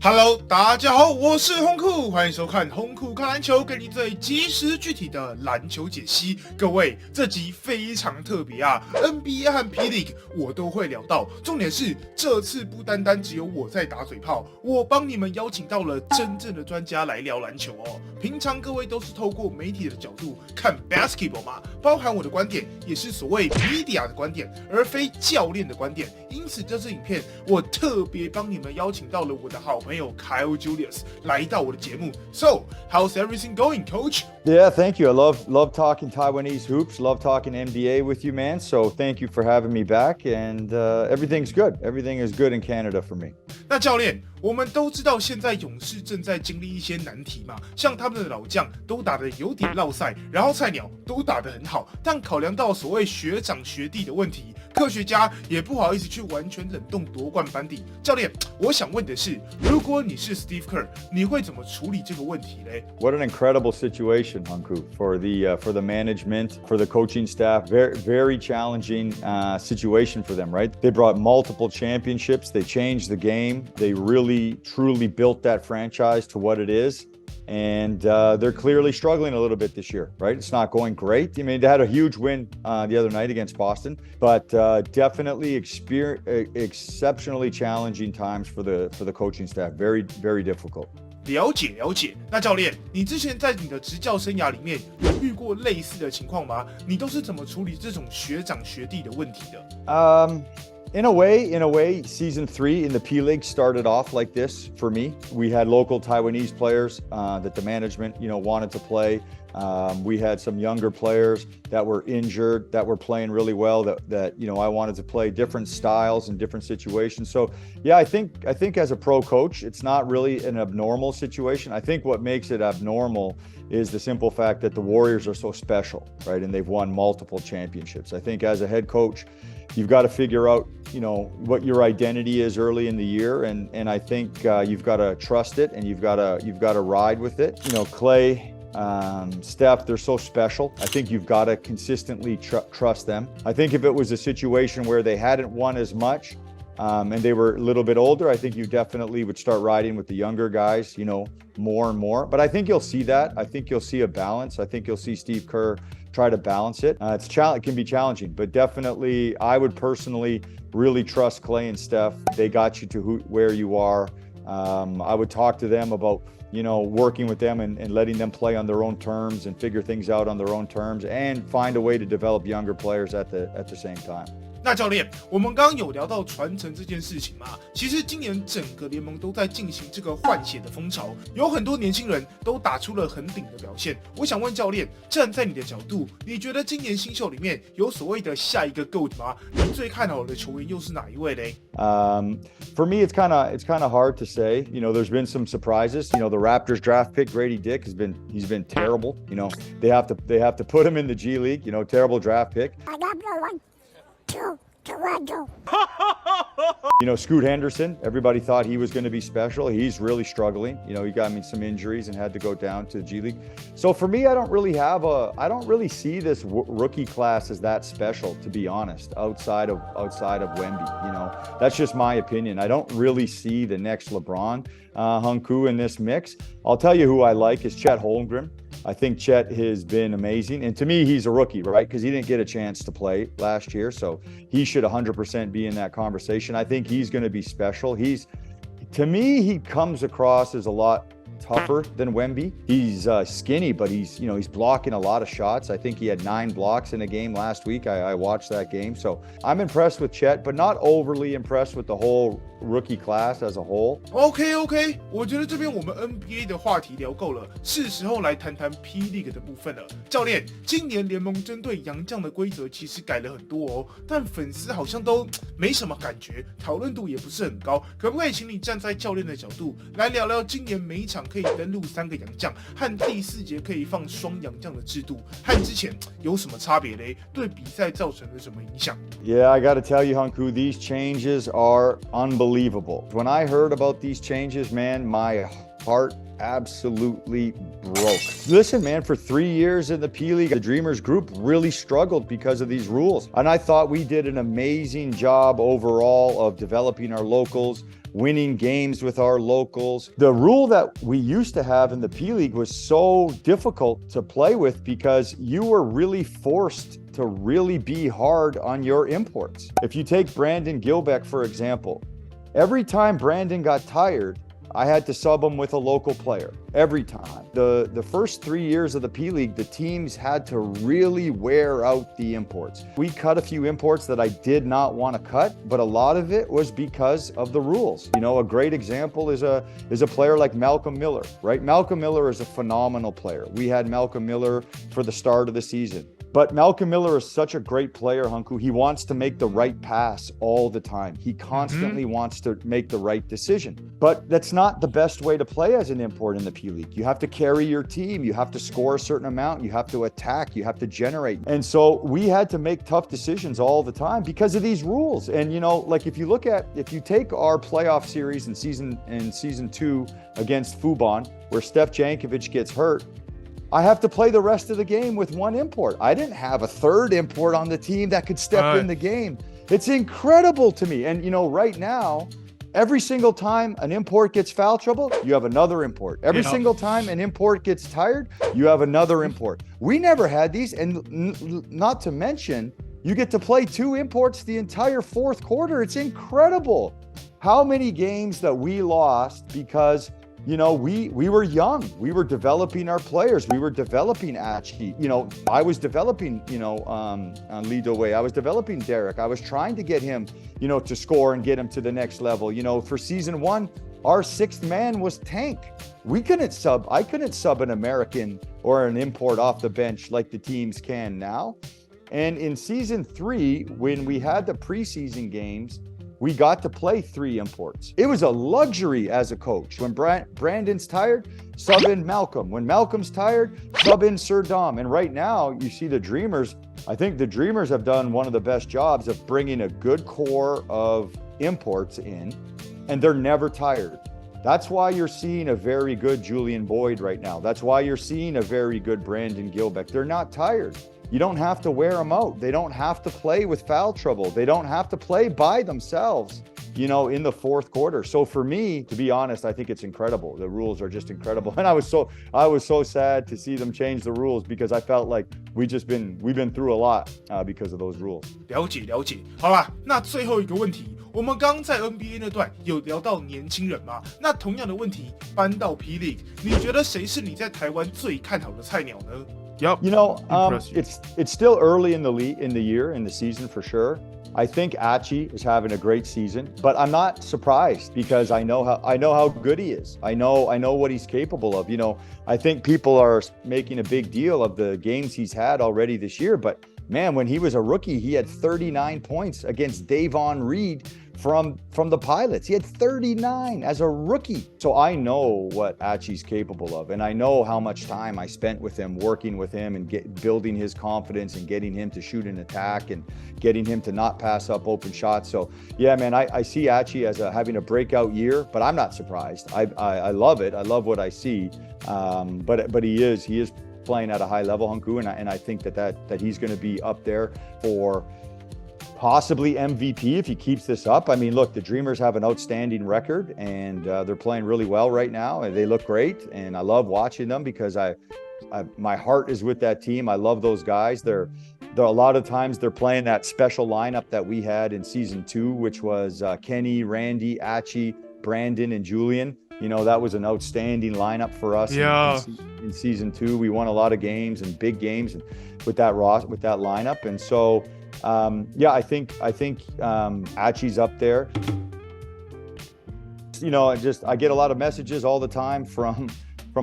Hello， 大家好，我是轰酷，欢迎收看轰酷看篮球，给你最及时具体的篮球解析。各位，这集非常特别啊 ，NBA 和 PLG 我都会聊到。重点是这次不单单只有我在打嘴炮，我帮你们邀请到了真正的专家来聊篮球哦。平常各位都是透过媒体的角度看 basketball 嘛，包含我的观点也是所谓 media 的观点，而非教练的观点。因此这支影片我特别帮你们邀请到了我的好朋友 Kyle Julius 来到我的节目。So, how's everything going, Coach? Yeah, thank you. I love talking Taiwanese hoops. Love talking NBA with you, man. So thank you for having me back. And everything's good. Everything is good in Canada for me. 那教练，我们都知道现在勇士正在经历一些难题嘛，像他们的老将都打得有点落赛，然后菜鸟都打得很好，但考量到所谓学长学弟的问题，科学家也不好意思去完全冷冻夺冠班底。教练，我想问的是，如果你是 Steve Kerr， 你会怎么处理这个问题嘞？ What an incredible situation, Hunku, for the management, for the coaching staff. Very challenging situation for them, right? They brought multiple championships. They changed the game. They really, truly built that franchise to what it is. And they're clearly struggling a little bit this year, right? It's not going great. I mean, they had a huge win the other night against Boston, but definitely exceptionally challenging times for the coaching staff. Very, very difficult. 了解。那教练，你之前在你的执教生涯里面有遇过类似的情况吗？你都是怎么处理这种学长学弟的问题的？In a way, season 3 in the P League started off like this for me. We had local Taiwanese players that the management, wanted to play. We had some younger players that were injured, that were playing really well, that I wanted to play different styles and different situations. So yeah, I think as a pro coach, it's not really an abnormal situation. I think what makes it abnormal is the simple fact that the Warriors are so special, right? And they've won multiple championships. I think as a head coach, you've got to figure out, what your identity is early in the year, and I think you've got to trust it, and you've got to ride with it. Klay, Steph, they're so special. I think you've got to consistently trust them. I think if it was a situation where they hadn't won as much, and they were a little bit older, I think you definitely would start riding with the younger guys, more and more. But I think you'll see that. I think you'll see a balance. I think you'll see Steve Kerr try to balance it. It can be challenging, but definitely I would personally really trust Klay and Steph. They got you to where you are. I would talk to them about, working with them and letting them play on their own terms and figure things out on their own terms and find a way to develop younger players at the same time. 那教练，我们刚刚有聊到传承这件事情嘛？其实今年整个联盟都在进行这个换血的风潮，有很多年轻人都打出了很顶的表现。我想问教练，站在你的角度，你觉得今年新秀里面有所谓的下一个 GOAT 吗？你最看好的球员又是哪一位嘞？For me, it's kind of hard to say. There's been some surprises. The Raptors draft pick Grady Dick he's been terrible. They have to put him in the G League. Terrible draft pick. I got one. Toronto. Scoot Henderson, everybody thought he was going to be special. He's really struggling. He got some injuries and had to go down to the G League. So for me, I don't really see this rookie class as that special, to be honest, outside of Wemby. That's just my opinion. I don't really see the next LeBron, Hunku in this mix. I'll tell you who I like is Chet Holmgren. I think Chet has been amazing. And to me, he's a rookie, right? Because he didn't get a chance to play last year. So he should 100% be in that conversation. I think he's going to be special. To me, he comes across as a lot tougher than Wemby. He's skinny, but he's blocking a lot of shots. I think he had 9 blocks in a game last week. I watched that game. So I'm impressed with Chet, but not overly impressed with the whole rookie class as a whole. OK， 我觉得这边我们 NBA 的话题聊够了，是时候来谈谈 P League 的部分了。教练，今年联盟针对洋将的规则其实改了很多哦，但粉丝好像都没什么感觉，讨论度也不是很高。可不可以请你站在教练的角度来聊聊今年每一场可以登录3个洋将，和第4节可以放双洋将的制度，和之前有什么差别嘞？对比赛造成了什么影响？ Yeah, I got to tell you, Hunku, these changes are unbelievable. When I heard about these changes, man, my heart absolutely broke. Listen, man, for 3 years in the P League, the Dreamers group really struggled because of these rules. And I thought we did an amazing job overall of developing our locals, winning games with our locals. The rule that we used to have in the P League was so difficult to play with because you were really forced to really be hard on your imports. If you take Brandon Gilbeck, for example, every time Brandon got tired, I had to sub him with a local player every time. The first 3 years of the P League, the teams had to really wear out the imports. We cut a few imports that I did not want to cut, but a lot of it was because of the rules. You know, a great example is a player like Malcolm Miller, right? Malcolm Miller is a phenomenal player. We had Malcolm Miller for the start of the season. But Malcolm Miller is such a great player, Hunku. He wants to make the right pass all the time. He constantly wants to make the right decision. But that's not the best way to play as an import in the P League. You have to carry your team. You have to score a certain amount. You have to attack. You have to generate. And so we had to make tough decisions all the time because of these rules. And, you know, like if you take our playoff series in season 2 against Fubon, where Steph Jankovic gets hurt, I have to play the rest of the game with one import. I didn't have a third import on the team that could step in the game. It's incredible to me. And, you know, right now, every single time an import gets foul trouble, you have another import. Every single time an import gets tired, you have another import. We never had these. And not to mention, you get to play 2 imports the entire fourth quarter. It's incredible how many games that we lost because, you know, we were young. We were developing our players. We were developing Achi. You know, I was developing, Lee Dewey. I was developing Derek. I was trying to get him, you know, to score and get him to the next level. You know, for season 1, our 6th man was Tank. I couldn't sub an American or an import off the bench like the teams can now. And in season 3, when we had the preseason games, we got to play 3 imports. It was a luxury as a coach. When Brandon's tired, sub in Malcolm. When Malcolm's tired, sub in Sir Dom. And right now, you see the Dreamers. I think the Dreamers have done one of the best jobs of bringing a good core of imports in, and they're never tired. That's why you're seeing a very good Julian Boyd right now. That's why you're seeing a very good Brandon Gilbeck. They're not tired. You don't have to wear them out. They don't have to play with foul trouble. They don't have to play by themselves, you know, in the fourth quarter. So for me, to be honest, I think it's incredible. The rules are just incredible. And I was so sad to see them change the rules because I felt like we've been through a lot because of those rules. 了解。好啦，那最后一个问题，我们刚在 NBA 那段有聊到年轻人嘛？那同样的问题搬到 P League， 你觉得谁是你在台湾最看好的菜鸟呢？ Yep. You know, it's still early in the season for sure. I think Achi is having a great season, but I'm not surprised because I know how good he is. I know what he's capable of. You know, I think people are making a big deal of the games he's had already this year, but man, when he was a rookie, he had 39 points against Davon Reed from the Pilots. He had 39 as a rookie. So I know what Achi's capable of, and I know how much time I spent with him, working with him and building his confidence and getting him to shoot an attack and getting him to not pass up open shots. So yeah, man, I see Achi as having a breakout year, but I'm not surprised. I love it. I love what I see. But he is playing at a high level, Hunku, and I think that he's going to be up there for possibly MVP if he keeps this up. I mean, look, the Dreamers have an outstanding record, and they're playing really well right now, and they look great, and I love watching them because my heart is with that team. I love those guys. They're a lot of times they're playing that special lineup that we had in season 2, which was Kenny, Randy, Achi, Brandon, and Julian. You know, that was an outstanding lineup for us in season 2. We won a lot of games and big games with that lineup. And so, I think Achi's up there. You know, I get a lot of messages all the time from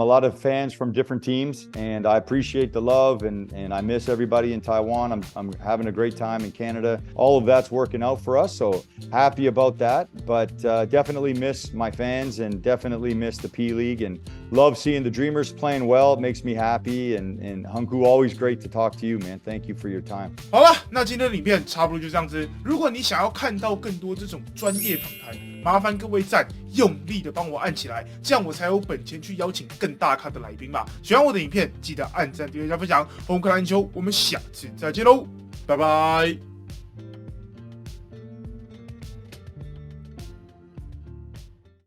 a lot of fans from different teams, and I appreciate the love, and I miss everybody in Taiwan. I'm having a great time in Canada. All of that's working out for us, so happy about that. But definitely miss my fans and definitely miss the P League, and love seeing the Dreamers playing well. It makes me happy, and Hunku, always great to talk to you, man. Thank you for your time. 好了，那今天的影片差不多就这样子。如果你想要看到更多这种专业访谈，麻烦各位赞用力的帮我按起来，这样我才有本钱去邀请更大咖的来宾嘛。喜欢我的影片，记得按赞、订阅、加分享。红客篮球，我们下次再见喽，拜拜。